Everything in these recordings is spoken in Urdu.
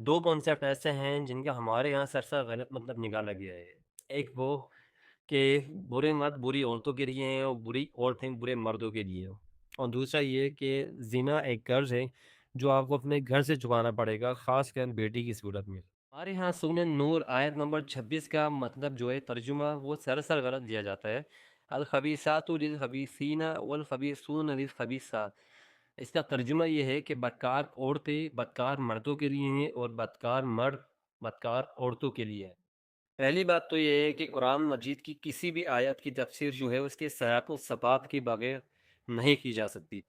دو کانسیپٹ ایسے ہیں جن کا ہمارے یہاں سرسا غلط مطلب نکالا گیا ہے۔ ایک وہ کہ برے مرد بری عورتوں کے لیے ہیں اور بری عورتیں برے مردوں کے لیے ہیں، اور دوسرا یہ کہ زنا ایک قرض ہے جو آپ کو اپنے گھر سے چکانا پڑے گا، خاص کر بیٹی کی صورت میں۔ ہمارے یہاں سورہ نور آیت نمبر 26 کا مطلب جو ہے ترجمہ وہ سراسر غلط دیا جاتا ہے۔ الخبیثات للخبیثین والخبیثون للخبیثات، اس کا ترجمہ یہ ہے کہ بدکار عورتیں بدکار مردوں کے لیے ہیں اور بدکار مرد بدکار عورتوں کے لیے ہیں۔ پہلی بات تو یہ ہے کہ قرآن مجید کی کسی بھی آیت کی تفسیر جو ہے اس کے سیاق و سباق کے بغیر نہیں کی جا سکتی،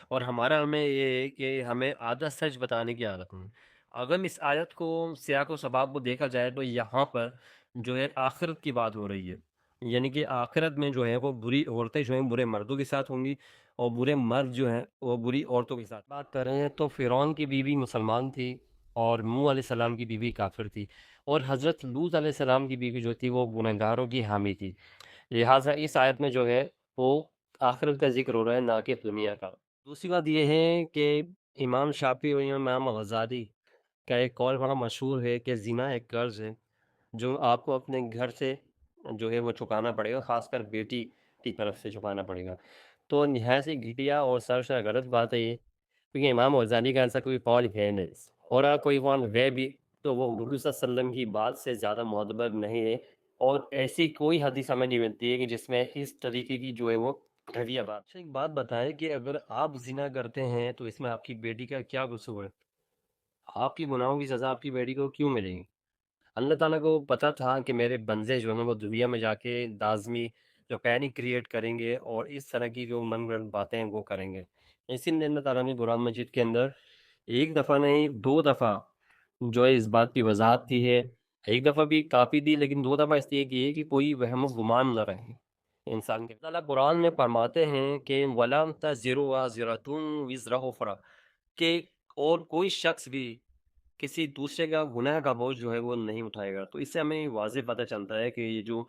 اور ہمارا ہمیں یہ ہے کہ ہمیں آدھا سچ بتانے کی عادت ہے۔ اگر اس آیت کو سیاق و سباق کو دیکھا جائے تو یہاں پر جو ہے آخرت کی بات ہو رہی ہے، یعنی کہ آخرت میں جو ہے وہ بری عورتیں جو ہیں برے مردوں کے ساتھ ہوں گی، اور برے مرد جو ہیں وہ بری عورتوں کے ساتھ۔ بات کر رہے ہیں تو فرعون کی بیوی مسلمان تھی اور نوح علیہ السلام کی بیوی کافر تھی، اور حضرت لوط علیہ السلام کی بیوی جو تھی وہ گنہگاروں کی حامی تھی۔ لہٰذا اس آیت میں جو ہے وہ آخرت کا ذکر ہو رہا ہے، نہ کہ دنیا کا۔ دوسری بات یہ ہے کہ امام شافعی اور امام غزالی کا ایک قول بڑا مشہور ہے کہ زنا ایک قرض ہے جو آپ کو اپنے گھر سے جو ہے وہ چکانا پڑے گا، خاص کر بیٹی کی طرف سے چکانا پڑے گا۔ تو نہایت سے گھٹیا اور سرسر غلط بات ہے یہ، کیونکہ امام غزالی کا ایسا کوئی قول ہے نہیں، اور اگر کوئی قول ہے بھی تو وہ حضور صلی اللہ علیہ وسلم کی بات سے زیادہ معتبر نہیں ہے، اور ایسی کوئی حدیث ہمیں نہیں ملتی ہے کہ جس میں اس طریقے کی جو ہے وہ گھٹیا بات۔ اچھا ایک بات بتائیں کہ اگر آپ زنا کرتے ہیں تو اس میں آپ کی بیٹی کا کیا قصور ہے؟ آپ کی گناہوں کی سزا آپ کی بیٹی کو کیوں ملے گی؟ اللہ تعالیٰ کو پتہ تھا کہ میرے بندے جو ہیں وہ دنیا میں جا کے لازمی جو پینک کریٹ کریں گے اور اس طرح کی جو من گھڑت باتیں ہیں وہ کریں گے، اسی لیے اللہ تعالیٰ نے قرآن مجید کے اندر ایک دفعہ نہیں دو دفعہ جو ہے اس بات کی وضاحت کی ہے۔ ایک دفعہ بھی کافی دی، لیکن دو دفعہ اس لیے کی ہے کہ کوئی وہم و گمان نہ رہے انسان کے۔ اللہ تعالیٰ قرآن میں فرماتے ہیں کہ وَلَا تَزِرُ وَازِرَةٌ وِزْرَ أُخْرَىٰ، کہ اور کوئی شخص بھی کسی دوسرے کا گناہ کا بوجھ جو ہے وہ نہیں اٹھائے گا۔ تو اس سے ہمیں واضح پتہ چلتا ہے کہ یہ جو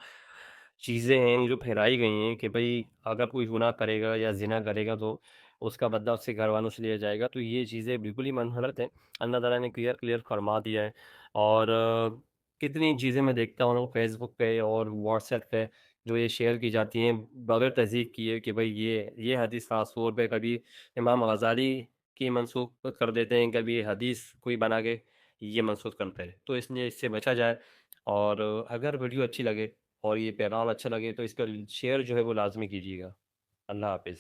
چیزیں ہیں جو پھیلائی گئی ہیں کہ بھئی اگر کوئی گناہ کرے گا یا زنا کرے گا تو اس کا بدلہ اس کے گھر والوں سے لیا جائے گا، تو یہ چیزیں بالکل ہی منحرت ہیں۔ اللہ تعالیٰ نے کلیئر فرما دیا ہے، اور کتنی چیزیں میں دیکھتا ہوں فیس بک پہ اور واٹس ایپ پہ جو یہ شیئر کی جاتی ہیں بغیر تصدیق کیے کہ بھئی یہ حدیث خاص طور پہ کبھی امام غزالی کی منسوخ کر دیتے ہیں، کبھی حدیث کوئی بنا کے یہ منسوخ کرتے ہیں، تو اس لیے اس سے بچا جائے۔ اور اگر ویڈیو اچھی لگے اور یہ پیغام اچھا لگے تو اس کا شیئر جو ہے وہ لازمی کیجیے گا۔ اللہ حافظ۔